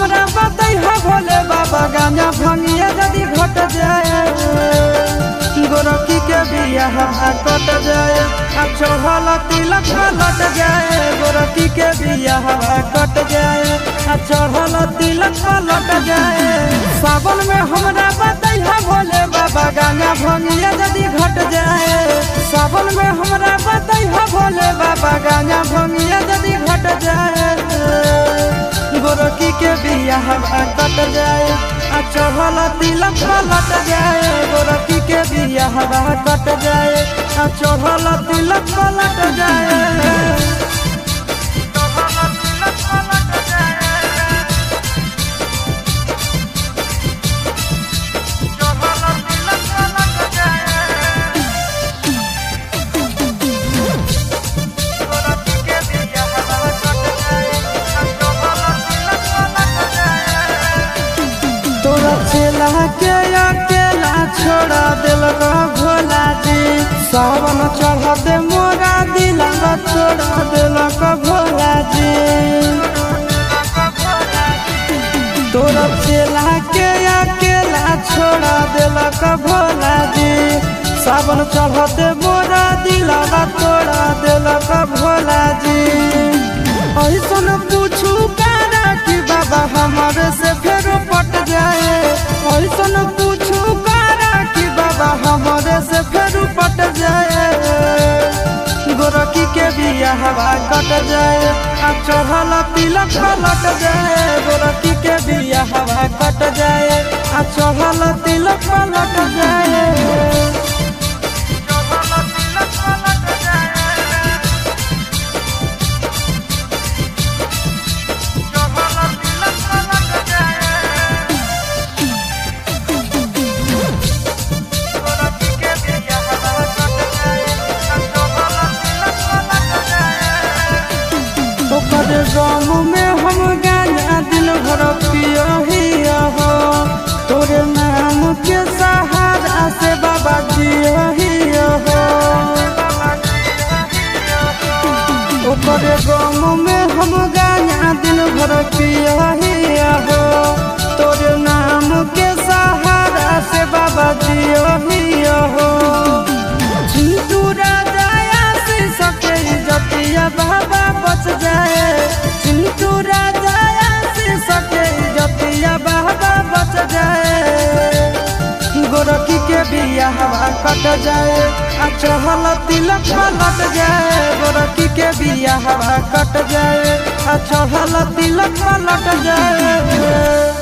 हमरा बताई हो भोले बाबा गांजा भंगिया यदि घट जाए गोरखी के बियाह कट जाए आ चढ़ल तिलक लट जाए गोरखी के बियाह कट जाए आ चढ़ल तिलक लट जाए सावन में हमरा बताई हो भोले बाबा गांजा भंगिया यदि घट जाए सावन में हमरा बताई हो भोले बाबा गांजा भंगिया यदि घट जाए गोरखी के बियाह कट जाए आ चढ़ल तिलक लट जाए गोरखी के बियाह कट जाए आ चढ़ल तिलक लट जाए। चेला के अकेला छोड़ा दिल भोला जी सावन चढ़ते मोरा दिल छोड़ा दिल भोला जी तोरा चेला के अकेला छोड़ा दिल भोला जी सावन चढ़ते मोरा दिल छोड़ा दिल भोला जी ऐसन पूछू कारा कि बाबा हमारे से फिर पट जाए ऐसन पूछू कारा कि बाबा हमारे से फिर पट जाए गोरखी के बियाह कट जाए आ चढ़ल तिलक लट जाए गोरखी के बियाह कट जाए आ चढ़ल तिलक लट जाए। गाँव में हम गांजा दिन भर पिया हो तोरे नाम के सहारा से बाबा जिया हो ओकरे गाँव में हम गांजा दिन भर पिया हो तोरे नाम के सहारा से बाबा जिया हो चिंटू राजा से सके जतिया बाबा बच जाए चिंटू राजा से सके जतिया बाबा बच जाए गोरखी के बियाह कट जाए आ चढ़ल तिलक लट जाए गोरखी के बियाह कट जाए आ चढ़ल तिलक लट जाए।